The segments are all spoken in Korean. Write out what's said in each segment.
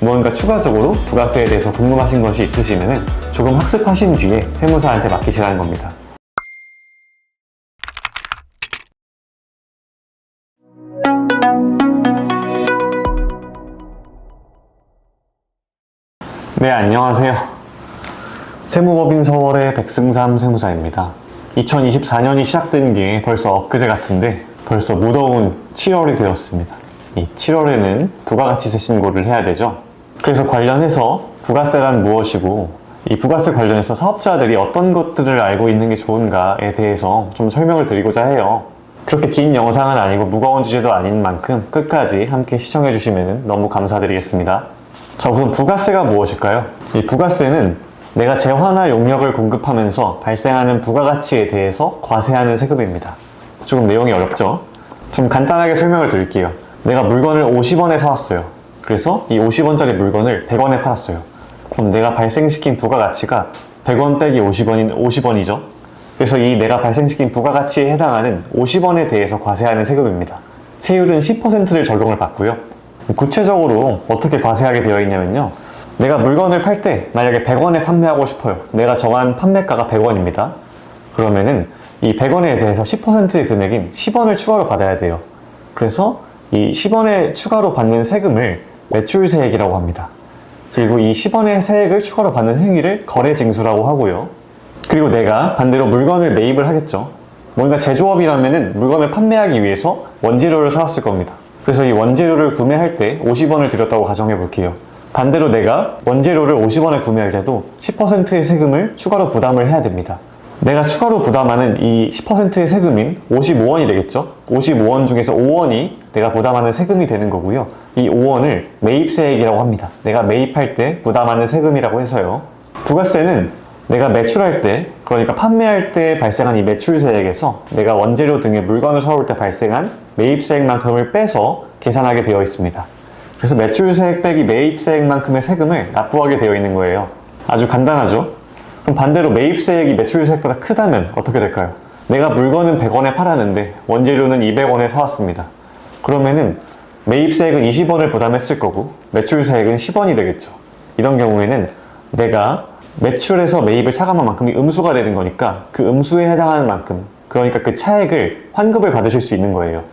무언가 추가적으로 부가세에 대해서 궁금하신 것이 있으시면 조금 학습하신 뒤에 세무사한테 맡기시라는 겁니다. 네, 안녕하세요. 세무법인 서월의 백승삼 세무사입니다. 2024년이 시작된 게 벌써 엊그제 같은데 벌써 무더운 7월이 되었습니다. 이 7월에는 부가가치세 신고를 해야 되죠. 그래서 관련해서 부가세란 무엇이고 이 부가세 관련해서 사업자들이 어떤 것들을 알고 있는 게 좋은가에 대해서 좀 설명을 드리고자 해요. 그렇게 긴 영상은 아니고 무거운 주제도 아닌 만큼 끝까지 함께 시청해 주시면 너무 감사드리겠습니다. 자, 우선 부가세가 무엇일까요? 이 부가세는 내가 재화나 용역을 공급하면서 발생하는 부가가치에 대해서 과세하는 세금입니다. 조금 내용이 어렵죠? 좀 간단하게 설명을 드릴게요. 내가 물건을 50원에 사왔어요. 그래서 이 50원짜리 물건을 100원에 팔았어요. 그럼 내가 발생시킨 부가가치가 100원 빼기 50원인 50원이죠. 그래서 이 내가 발생시킨 부가가치에 해당하는 50원에 대해서 과세하는 세금입니다. 세율은 10%를 적용을 받고요. 구체적으로 어떻게 과세하게 되어 있냐면요. 내가 물건을 팔 때 만약에 100원에 판매하고 싶어요. 내가 정한 판매가가 100원입니다. 그러면은 이 100원에 대해서 10%의 금액인 10원을 추가로 받아야 돼요. 그래서 이 10원에 추가로 받는 세금을 매출세액이라고 합니다. 그리고 이 10원의 세액을 추가로 받는 행위를 거래징수라고 하고요. 그리고 내가 반대로 물건을 매입을 하겠죠. 뭔가 제조업이라면은 물건을 판매하기 위해서 원재료를 사왔을 겁니다. 그래서 이 원재료를 구매할 때 50원을 들였다고 가정해 볼게요. 반대로 내가 원재료를 50원에 구매할 때도 10%의 세금을 추가로 부담을 해야 됩니다. 내가 추가로 부담하는 이 10%의 세금인 55원이 되겠죠? 55원 중에서 5원이 내가 부담하는 세금이 되는 거고요. 이 5원을 매입세액이라고 합니다. 내가 매입할 때 부담하는 세금이라고 해서요. 부가세는 내가 매출할 때, 그러니까 판매할 때 발생한 이 매출세액에서 내가 원재료 등의 물건을 사올 때 발생한 매입세액만큼을 빼서 계산하게 되어 있습니다. 그래서 매출세액 빼기 매입세액만큼의 세금을 납부하게 되어 있는 거예요. 아주 간단하죠? 그럼 반대로 매입세액이 매출세액보다 크다면 어떻게 될까요? 내가 물건은 100원에 팔았는데 원재료는 200원에 사왔습니다. 그러면은 매입세액은 20원을 부담했을 거고 매출세액은 10원이 되겠죠. 이런 경우에는 내가 매출에서 매입을 차감한 만큼이 음수가 되는 거니까 그 음수에 해당하는 만큼, 그러니까 그 차액을 환급을 받으실 수 있는 거예요.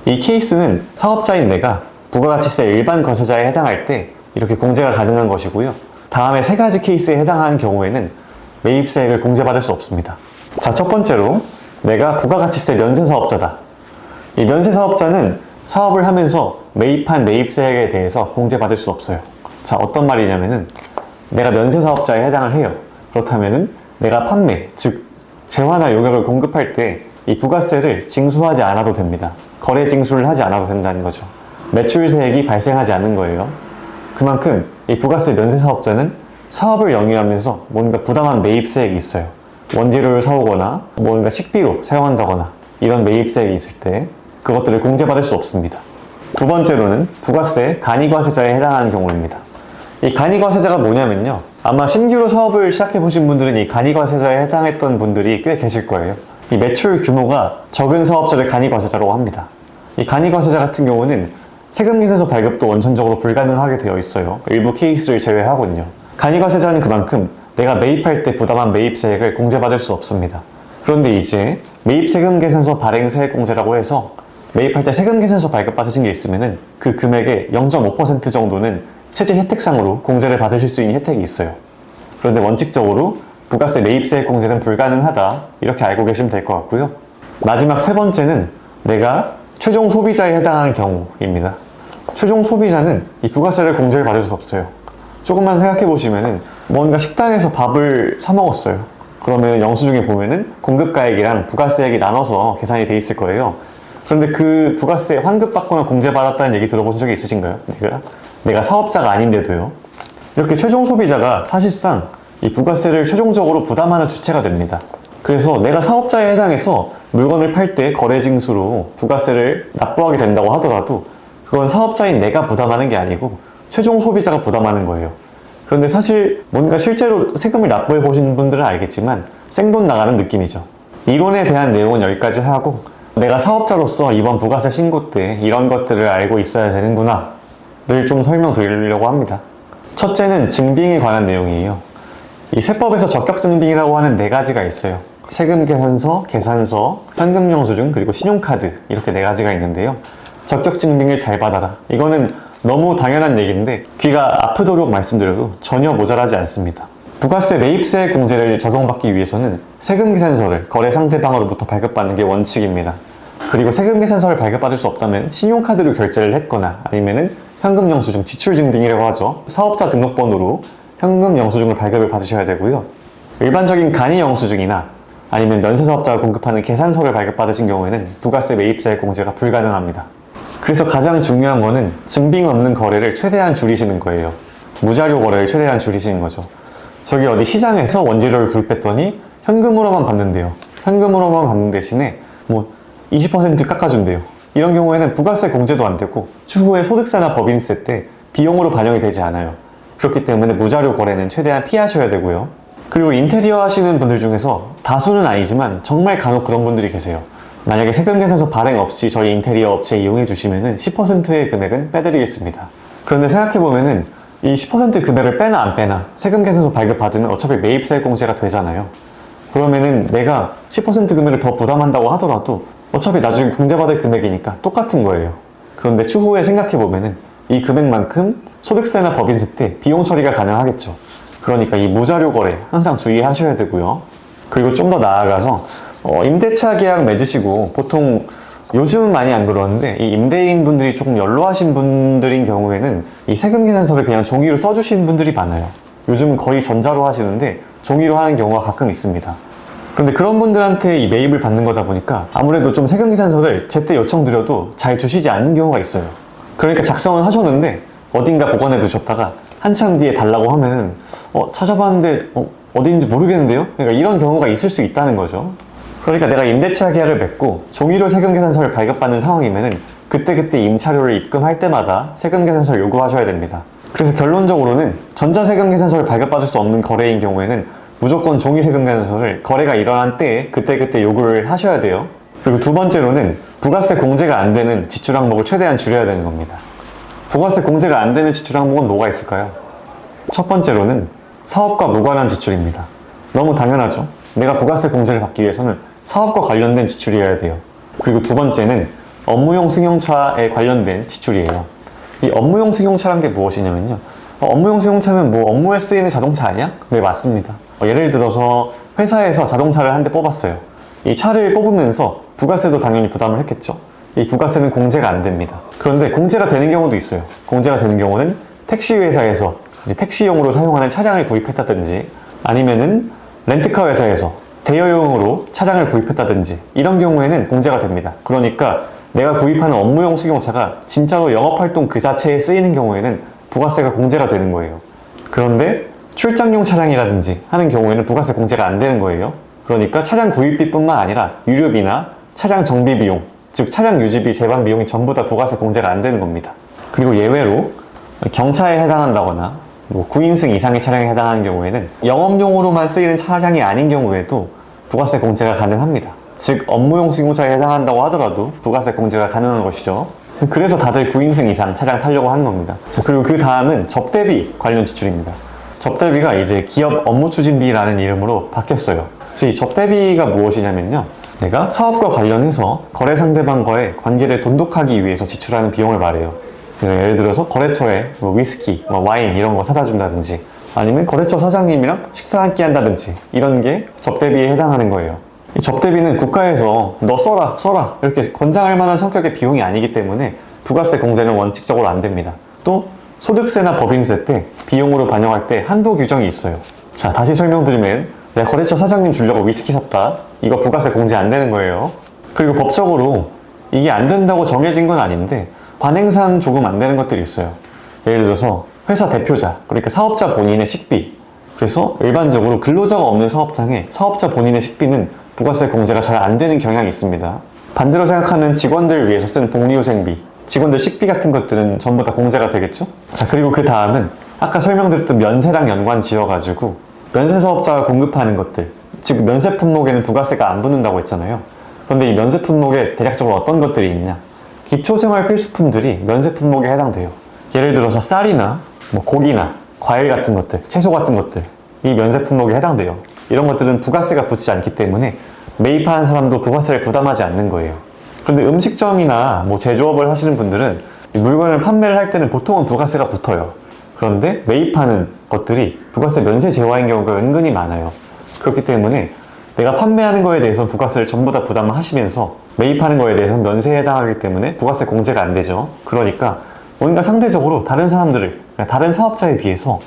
이 케이스는 사업자인 내가 부가가치세 일반 과세자에 해당할 때 이렇게 공제가 가능한 것이고요. 다음에 세 가지 케이스에 해당하는 경우에는 매입세액을 공제받을 수 없습니다. 자, 첫 번째로 내가 부가가치세 면세사업자다. 이 면세사업자는 사업을 하면서 매입한 매입세액에 대해서 공제받을 수 없어요. 자, 어떤 말이냐면은 내가 면세사업자에 해당을 해요. 그렇다면은 내가 판매, 즉 재화나 용역을 공급할 때 이 부가세를 징수하지 않아도 됩니다. 거래 징수를 하지 않아도 된다는 거죠. 매출세액이 발생하지 않는 거예요. 그만큼 이 부가세 면세사업자는 사업을 영위하면서 뭔가 부당한 매입세액이 있어요. 원재료를 사오거나 뭔가 식비로 사용한다거나 이런 매입세액이 있을 때 그것들을 공제받을 수 없습니다. 두 번째로는 부가세 간이과세자에 해당하는 경우입니다. 이 간이과세자가 뭐냐면요. 아마 신규로 사업을 시작해 보신 분들은 이 간이과세자에 해당했던 분들이 꽤 계실 거예요. 이 매출 규모가 적은 사업자를 간이과세자라고 합니다. 이 간이과세자 같은 경우는 세금계산서 발급도 원천적으로 불가능하게 되어 있어요. 일부 케이스를 제외하고는요. 간이과세자는 그만큼 내가 매입할 때 부담한 매입세액을 공제받을 수 없습니다. 그런데 이제 매입세금계산서 발행세액공제라고 해서 매입할 때 세금계산서 발급받으신 게 있으면은 그 금액의 0.5% 정도는 세제 혜택상으로 공제를 받으실 수 있는 혜택이 있어요. 그런데 원칙적으로 부가세 매입세액 공제는 불가능하다, 이렇게 알고 계시면 될 것 같고요. 마지막 세 번째는 내가 최종 소비자에 해당하는 경우입니다. 최종 소비자는 이 부가세를 공제를 받을 수 없어요. 조금만 생각해 보시면은 뭔가 식당에서 밥을 사 먹었어요. 그러면 영수증에 보면은 공급가액이랑 부가세액이 나눠서 계산이 돼 있을 거예요. 그런데 그 부가세 환급받거나 공제받았다는 얘기 들어보신 적이 있으신가요? 내가 사업자가 아닌데도요. 이렇게 최종 소비자가 사실상 이 부가세를 최종적으로 부담하는 주체가 됩니다. 그래서 내가 사업자에 해당해서 물건을 팔 때 거래징수로 부가세를 납부하게 된다고 하더라도 그건 사업자인 내가 부담하는 게 아니고 최종 소비자가 부담하는 거예요. 그런데 사실 뭔가 실제로 세금을 납부해 보신 분들은 알겠지만 생돈 나가는 느낌이죠. 이론에 대한 내용은 여기까지 하고 내가 사업자로서 이번 부가세 신고 때 이런 것들을 알고 있어야 되는구나 좀 설명드리려고 합니다. 첫째는 증빙에 관한 내용이에요. 이 세법에서 적격증빙이라고 하는 4가지가 있어요. 세금계산서, 계산서, 현금영수증, 그리고 신용카드 이렇게 4가지가 있는데요. 적격증빙을 잘 받아라. 이거는 너무 당연한 얘기인데 귀가 아프도록 말씀드려도 전혀 모자라지 않습니다. 부가세 매입세 공제를 적용받기 위해서는 세금계산서를 거래 상대방으로부터 발급받는 게 원칙입니다. 그리고 세금계산서를 발급받을 수 없다면 신용카드로 결제를 했거나 아니면은 현금영수증, 지출증빙이라고 하죠. 사업자 등록번호로 현금영수증을 발급을 받으셔야 되고요. 일반적인 간이영수증이나 아니면 면세사업자가 공급하는 계산서를 발급받으신 경우에는 부가세 매입세 공제가 불가능합니다. 그래서 가장 중요한 거는 증빙 없는 거래를 최대한 줄이시는 거예요. 무자료 거래를 최대한 줄이시는 거죠. 저기 어디 시장에서 원재료를 구입했더니 현금으로만 받는데요. 현금으로만 받는 대신에 뭐 20% 깎아준대요. 이런 경우에는 부가세 공제도 안 되고 추후에 소득세나 법인세 때 비용으로 반영이 되지 않아요. 그렇기 때문에 무자료 거래는 최대한 피하셔야 되고요. 그리고 인테리어 하시는 분들 중에서 다수는 아니지만 정말 간혹 그런 분들이 계세요. 만약에 세금계산서 발행 없이 저희 인테리어 업체 이용해 주시면은 10%의 금액은 빼드리겠습니다. 그런데 생각해보면은 이 10% 금액을 빼나 안 빼나 세금계산서 발급받으면 어차피 매입세 공제가 되잖아요. 그러면은 내가 10% 금액을 더 부담한다고 하더라도 어차피 나중에 공제받을 금액이니까 똑같은 거예요. 그런데 추후에 생각해보면은 이 금액만큼 소득세나 법인세 때 비용 처리가 가능하겠죠. 그러니까 이 무자료 거래 항상 주의하셔야 되고요. 그리고 좀 더 나아가서 임대차 계약 맺으시고 보통 요즘은 많이 안 그러는데 이 임대인 분들이 조금 연로하신 분들인 경우에는 이 세금계산서를 그냥 종이로 써주시는 분들이 많아요. 요즘은 거의 전자로 하시는데 종이로 하는 경우가 가끔 있습니다. 그런데 그런 분들한테 이 매입을 받는 거다 보니까 아무래도 좀 세금계산서를 제때 요청드려도 잘 주시지 않는 경우가 있어요. 그러니까 작성은 하셨는데 어딘가 보관해 두셨다가 한참 뒤에 달라고 하면은 찾아봤는데 어디인지 모르겠는데요? 그러니까 이런 경우가 있을 수 있다는 거죠. 그러니까 내가 임대차 계약을 맺고 종이로 세금계산서를 발급받는 상황이면은 그때그때 임차료를 입금할 때마다 세금계산서를 요구하셔야 됩니다. 그래서 결론적으로는 전자세금계산서를 발급받을 수 없는 거래인 경우에는 무조건 종이 세금계산서를 거래가 일어난 때에 그때그때 요구를 하셔야 돼요. 그리고 두 번째로는 부가세 공제가 안 되는 지출 항목을 최대한 줄여야 되는 겁니다. 부가세 공제가 안 되는 지출 항목은 뭐가 있을까요? 첫 번째로는 사업과 무관한 지출입니다. 너무 당연하죠. 내가 부가세 공제를 받기 위해서는 사업과 관련된 지출이어야 돼요. 그리고 두 번째는 업무용 승용차에 관련된 지출이에요. 이 업무용 승용차란 게 무엇이냐면요. 업무용 승용차는 뭐 업무에 쓰이는 자동차 아니야? 네, 맞습니다. 예를 들어서 회사에서 자동차를 한 대 뽑았어요. 이 차를 뽑으면서 부가세도 당연히 부담을 했겠죠. 이 부가세는 공제가 안 됩니다. 그런데 공제가 되는 경우도 있어요. 공제가 되는 경우는 택시 회사에서 이제 택시용으로 사용하는 차량을 구입했다든지 아니면은 렌트카 회사에서 대여용으로 차량을 구입했다든지 이런 경우에는 공제가 됩니다. 그러니까 내가 구입하는 업무용 승용차가 진짜로 영업활동 그 자체에 쓰이는 경우에는 부가세가 공제가 되는 거예요. 그런데 출장용 차량이라든지 하는 경우에는 부가세 공제가 안 되는 거예요. 그러니까 차량 구입비뿐만 아니라 유류비나 차량 정비 비용, 즉 차량 유지비, 제반 비용이 전부 다 부가세 공제가 안 되는 겁니다. 그리고 예외로 경차에 해당한다거나 9인승 이상의 차량에 해당하는 경우에는 영업용으로만 쓰이는 차량이 아닌 경우에도 부가세 공제가 가능합니다. 즉 업무용 승용차에 해당한다고 하더라도 부가세 공제가 가능한 것이죠. 그래서 다들 9인승 이상 차량 타려고 하는 겁니다. 그리고 그 다음은 접대비 관련 지출입니다. 접대비가 이제 기업 업무추진비라는 이름으로 바뀌었어요. 그래서 이 접대비가 무엇이냐면요. 내가 사업과 관련해서 거래 상대방과의 관계를 돈독하기 위해서 지출하는 비용을 말해요. 예를 들어서 거래처에 위스키, 와인 이런 거 사다 준다든지 아니면 거래처 사장님이랑 식사 한 끼 한다든지 이런 게 접대비에 해당하는 거예요. 이 접대비는 국가에서 너 써라 이렇게 권장할 만한 성격의 비용이 아니기 때문에 부가세 공제는 원칙적으로 안 됩니다. 또 소득세나 법인세 때 비용으로 반영할 때 한도 규정이 있어요. 자, 다시 설명드리면 내가 거래처 사장님 주려고 위스키 샀다. 이거 부가세 공제 안 되는 거예요. 그리고 법적으로 이게 안 된다고 정해진 건 아닌데 관행상 조금 안 되는 것들이 있어요. 예를 들어서 회사 대표자, 그러니까 사업자 본인의 식비. 그래서 일반적으로 근로자가 없는 사업장에 사업자 본인의 식비는 부가세 공제가 잘 안 되는 경향이 있습니다. 반대로 생각하면 직원들을 위해서 쓴 복리후생비, 직원들 식비 같은 것들은 전부 다 공제가 되겠죠? 자, 그리고 그 다음은 아까 설명드렸던 면세랑 연관 지어가지고 면세사업자가 공급하는 것들, 즉 면세 품목에는 부가세가 안 붙는다고 했잖아요. 그런데 이 면세 품목에 대략적으로 어떤 것들이 있냐? 기초생활 필수품들이 면세 품목에 해당돼요. 예를 들어서 쌀이나 뭐 고기나 과일 같은 것들, 채소 같은 것들, 이 면세 품목에 해당돼요. 이런 것들은 부가세가 붙지 않기 때문에 매입하는 사람도 부가세를 부담하지 않는 거예요. 그런데 음식점이나 뭐 제조업을 하시는 분들은 이 물건을 판매를 할 때는 보통은 부가세가 붙어요. 그런데 매입하는 것들이 부가세 면세 제외인 경우가 은근히 많아요. 그렇기 때문에 내가 판매하는 거에 대해서 부가세를 전부 다 부담을 하시면서 매입하는 거에 대해서는 면세에 해당하기 때문에 부가세 공제가 안 되죠. 그러니까 뭔가 상대적으로 다른 사람들을, 다른 사업자에 비해서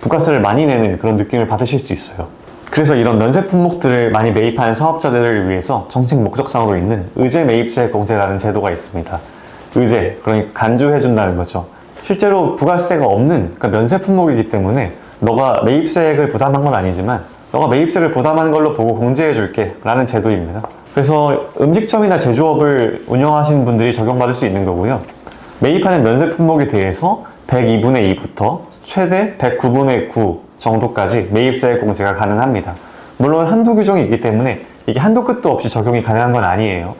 부가세를 많이 내는 그런 느낌을 받으실 수 있어요. 그래서 이런 면세 품목들을 많이 매입하는 사업자들을 위해서 정책 목적상으로 있는 의제 매입세 공제라는 제도가 있습니다. 의제, 그러니까 간주해준다는 거죠. 실제로 부가세가 없는 그러니까 면세 품목이기 때문에 너가 매입세액을 부담한 건 아니지만 너가 매입세를 부담한 걸로 보고 공제해줄게 라는 제도입니다. 그래서 음식점이나 제조업을 운영하시는 분들이 적용받을 수 있는 거고요. 매입하는 면세 품목에 대해서 102분의 2부터 최대 109분의 9 정도까지 매입세 공제가 가능합니다. 물론 한도 규정이 있기 때문에 이게 한도 끝도 없이 적용이 가능한 건 아니에요.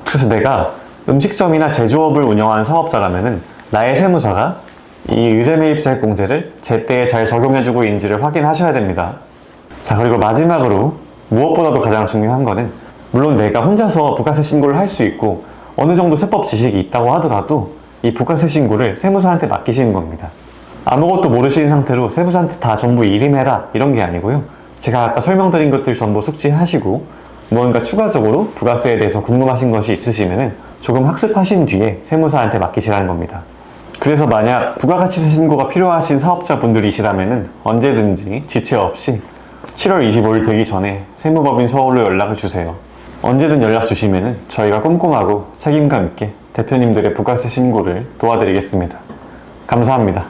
그래서 내가 음식점이나 제조업을 운영하는 사업자라면은 나의 세무사가 이 의제 매입세 공제를 제때에 잘 적용해주고 있는지를 확인하셔야 됩니다. 자, 그리고 마지막으로 무엇보다도 가장 중요한 거는 물론 내가 혼자서 부가세 신고를 할 수 있고 어느 정도 세법 지식이 있다고 하더라도 이 부가세 신고를 세무사한테 맡기시는 겁니다. 아무것도 모르시는 상태로 세무사한테 다 전부 일임해라 이런 게 아니고요. 제가 아까 설명드린 것들 전부 숙지하시고 무언가 추가적으로 부가세에 대해서 궁금하신 것이 있으시면 조금 학습하신 뒤에 세무사한테 맡기시라는 겁니다. 그래서 만약 부가가치세 신고가 필요하신 사업자분들이시라면 언제든지 지체 없이 7월 25일 되기 전에 세무법인 서울로 연락을 주세요. 언제든 연락 주시면 저희가 꼼꼼하고 책임감 있게 대표님들의 부가세 신고를 도와드리겠습니다. 감사합니다.